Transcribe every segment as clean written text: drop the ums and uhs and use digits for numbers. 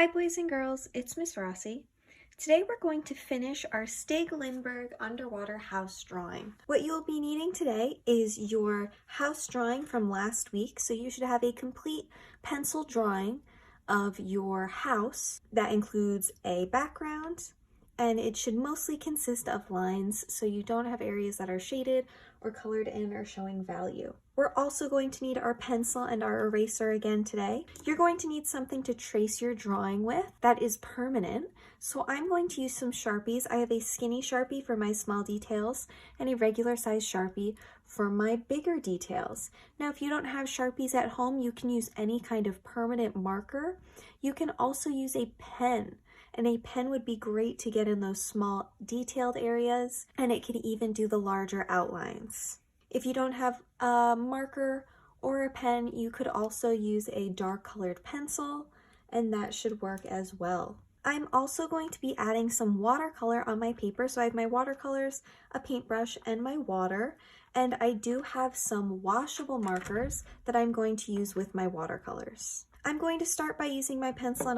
Hi boys and girls, it's Miss Rossi. Today we're going to finish our Stig Lindberg underwater house drawing. What you'll be needing today is your house drawing from last week, so you should have a complete pencil drawing of your house that includes a background, and it should mostly consist of lines so you don't have areas that are shaded or colored in or showing value. We're also going to need our pencil and our eraser again today. You're going to need something to trace your drawing with that is permanent. So I'm going to use some Sharpies. I have a skinny Sharpie for my small details and a regular size Sharpie for my bigger details. Now, if you don't have Sharpies at home, you can use any kind of permanent marker. You can also use a pen. And a pen would be great to get in those small detailed areas, and it can even do the larger outlines. If you don't have a marker or a pen, you could also use a dark colored pencil, and that should work as well. I'm also going to be adding some watercolor on my paper. So I have my watercolors, a paintbrush, and my water. And I do have some washable markers that I'm going to use with my watercolors. I'm going to start by using my pencil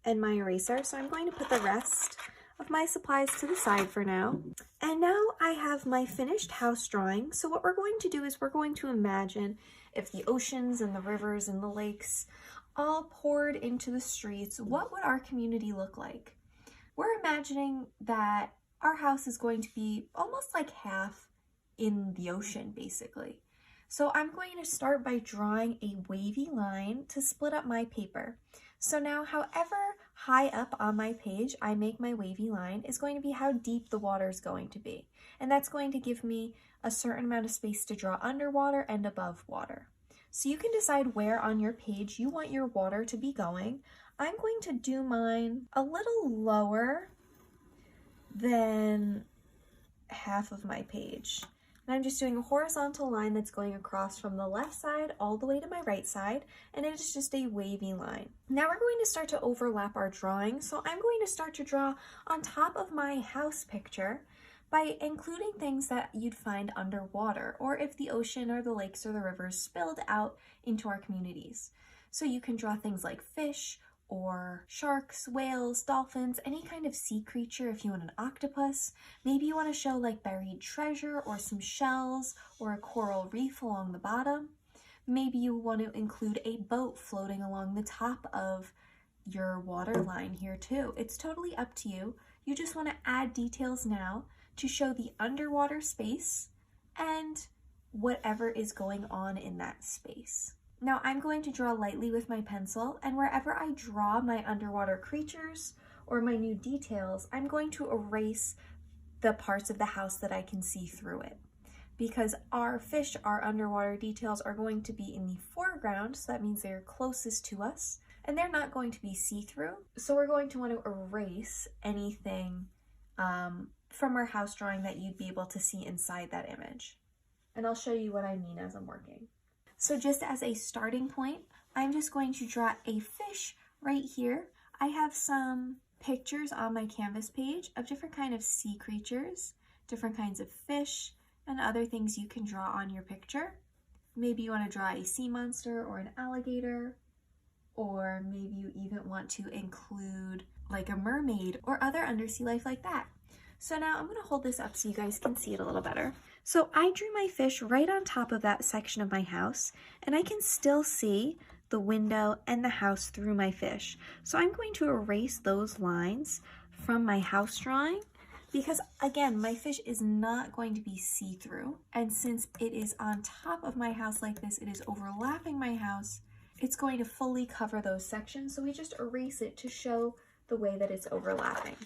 and my eraser. So I'm going to put the rest of my supplies to the side for now. And now I have my finished house drawing. So what we're going to do is we're going to imagine if the oceans and the rivers and the lakes all poured into the streets, what would our community look like? We're imagining that our house is going to be almost like half in the ocean, basically. So I'm going to start by drawing a wavy line to split up my paper. So now however high up on my page I make my wavy line is going to be how deep the water is going to be. And that's going to give me a certain amount of space to draw underwater and above water. So you can decide where on your page you want your water to be going. I'm going to do mine a little lower than half of my page. And I'm just doing a horizontal line that's going across from the left side all the way to my right side, and it is just a wavy line. Now we're going to start to overlap our drawing, so I'm going to start to draw on top of my house picture by including things that you'd find underwater, or if the ocean or the lakes or the rivers spilled out into our communities. So you can draw things like fish, or sharks, whales, dolphins, any kind of sea creature. If you want an octopus, maybe you want to show like buried treasure or some shells or a coral reef along the bottom. Maybe you want to include a boat floating along the top of your water line here too. It's totally up to you. You just want to add details now to show the underwater space and whatever is going on in that space. Now I'm going to draw lightly with my pencil, and wherever I draw my underwater creatures or my new details, I'm going to erase the parts of the house that I can see through it. Because our fish, our underwater details are going to be in the foreground, so that means they're closest to us, and they're not going to be see-through. So we're going to want to erase anything from our house drawing that you'd be able to see inside that image. And I'll show you what I mean as I'm working. So just as a starting point, I'm just going to draw a fish right here. I have some pictures on my canvas page of different kinds of sea creatures, different kinds of fish, and other things you can draw on your picture. Maybe you want to draw a sea monster or an alligator, or maybe you even want to include like a mermaid or other undersea life like that. So now I'm going to hold this up so you guys can see it a little better. So I drew my fish right on top of that section of my house, and I can still see the window and the house through my fish. So I'm going to erase those lines from my house drawing because, again, my fish is not going to be see-through. And since it is on top of my house like this, it is overlapping my house, it's going to fully cover those sections. So we just erase it to show the way that it's overlapping.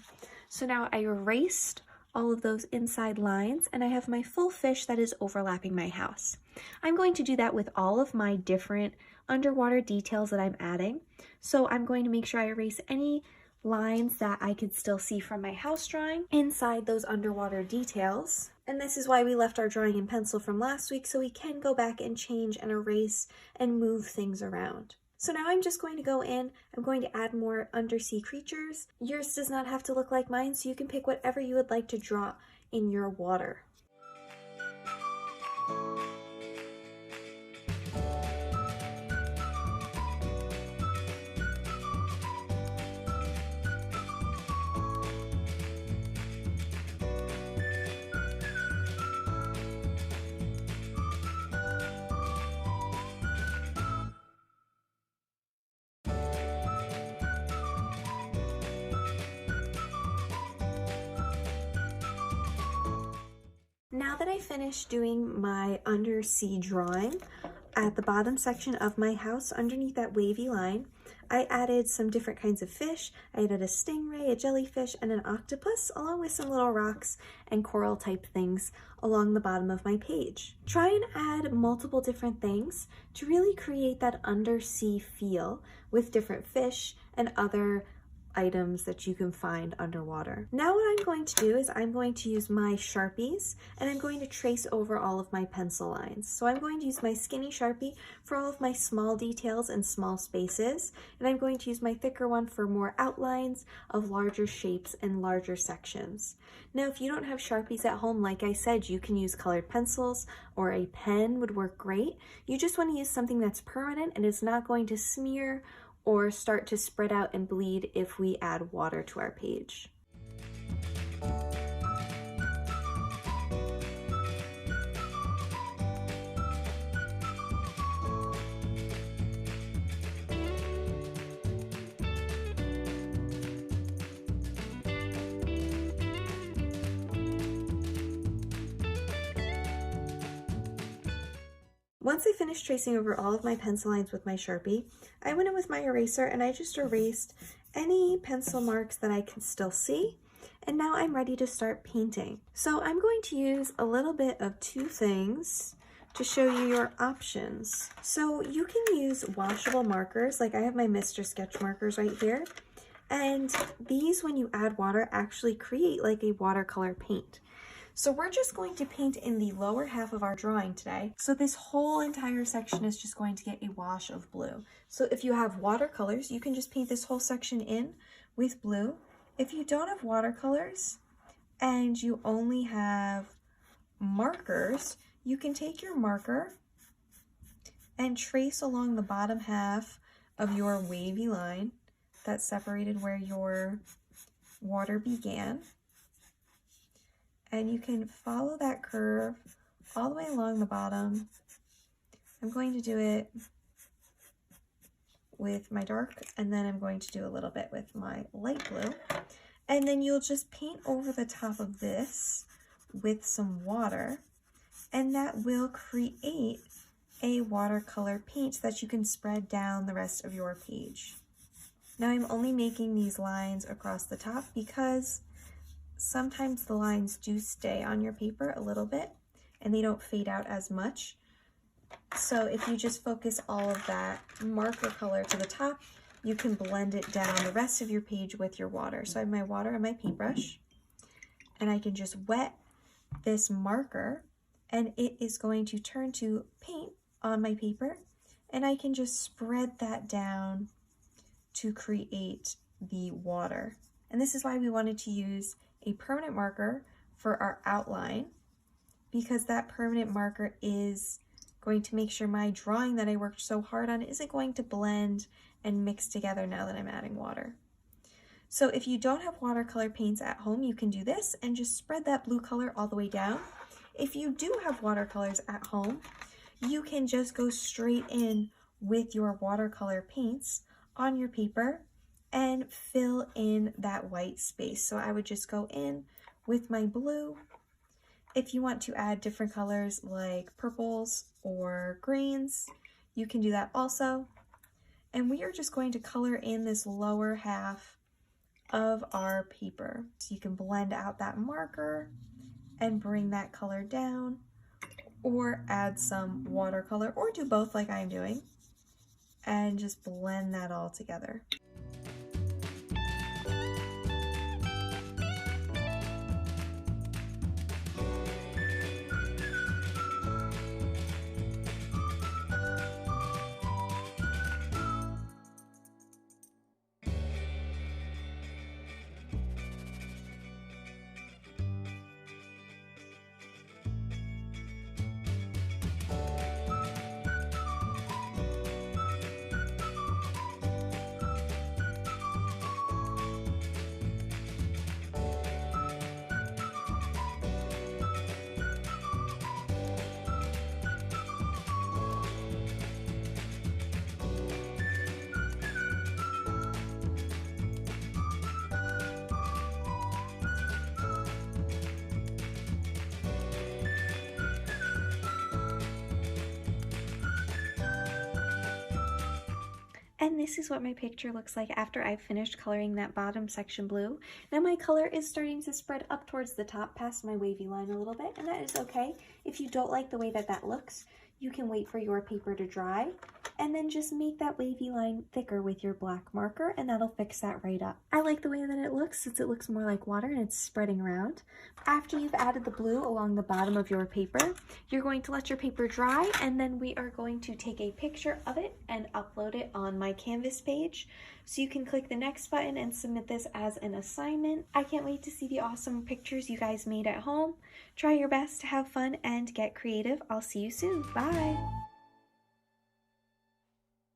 So now I erased all of those inside lines, and I have my full fish that is overlapping my house. I'm going to do that with all of my different underwater details that I'm adding. So I'm going to make sure I erase any lines that I could still see from my house drawing inside those underwater details. And this is why we left our drawing in pencil from last week, so we can go back and change and erase and move things around. So now I'm just going to go in, I'm going to add more undersea creatures. Yours does not have to look like mine, so you can pick whatever you would like to draw in your water. Now that I finished doing my undersea drawing, at the bottom section of my house, underneath that wavy line, I added some different kinds of fish. I added a stingray, a jellyfish, and an octopus, along with some little rocks and coral type things along the bottom of my page. Try and add multiple different things to really create that undersea feel with different fish and other items that you can find underwater. Now what I'm going to do is I'm going to use my Sharpies and I'm going to trace over all of my pencil lines. So I'm going to use my skinny Sharpie for all of my small details and small spaces, and I'm going to use my thicker one for more outlines of larger shapes and larger sections. Now if you don't have Sharpies at home, like I said, you can use colored pencils or a pen would work great. You just want to use something that's permanent and is not going to smear or start to spread out and bleed if we add water to our page. Once I finished tracing over all of my pencil lines with my Sharpie, I went in with my eraser and I just erased any pencil marks that I can still see. And now I'm ready to start painting. So I'm going to use a little bit of two things to show you your options. So you can use washable markers, like I have my Mr. Sketch markers right here. And these, when you add water, actually create like a watercolor paint. So we're just going to paint in the lower half of our drawing today. So this whole entire section is just going to get a wash of blue. So if you have watercolors, you can just paint this whole section in with blue. If you don't have watercolors and you only have markers, you can take your marker and trace along the bottom half of your wavy line that separated where your water began. And you can follow that curve all the way along the bottom. I'm going to do it with my dark, and then I'm going to do a little bit with my light blue. And then you'll just paint over the top of this with some water, and that will create a watercolor paint that you can spread down the rest of your page. Now I'm only making these lines across the top because sometimes the lines do stay on your paper a little bit and they don't fade out as much. So if you just focus all of that marker color to the top, you can blend it down the rest of your page with your water. So I have my water and my paintbrush, and I can just wet this marker and it is going to turn to paint on my paper, and I can just spread that down to create the water. And this is why we wanted to use a permanent marker for our outline, because that permanent marker is going to make sure my drawing that I worked so hard on isn't going to blend and mix together now that I'm adding water. So if you don't have watercolor paints at home, you can do this and just spread that blue color all the way down. If you do have watercolors at home, you can just go straight in with your watercolor paints on your paper and fill in that white space. So I would just go in with my blue. If you want to add different colors like purples or greens, you can do that also. And we are just going to color in this lower half of our paper. So you can blend out that marker and bring that color down, or add some watercolor, or do both like I'm doing, and just blend that all together. And this is what my picture looks like after I've finished coloring that bottom section blue. Now my color is starting to spread up towards the top past my wavy line a little bit, and that is okay. If you don't like the way that that looks, you can wait for your paper to dry and then just make that wavy line thicker with your black marker, and that'll fix that right up. I like the way that it looks since it looks more like water and it's spreading around. After you've added the blue along the bottom of your paper, you're going to let your paper dry, and then we are going to take a picture of it and upload it on my Canvas page. So you can click the next button and submit this as an assignment. I can't wait to see the awesome pictures you guys made at home. Try your best to have fun and get creative. I'll see you soon. Bye!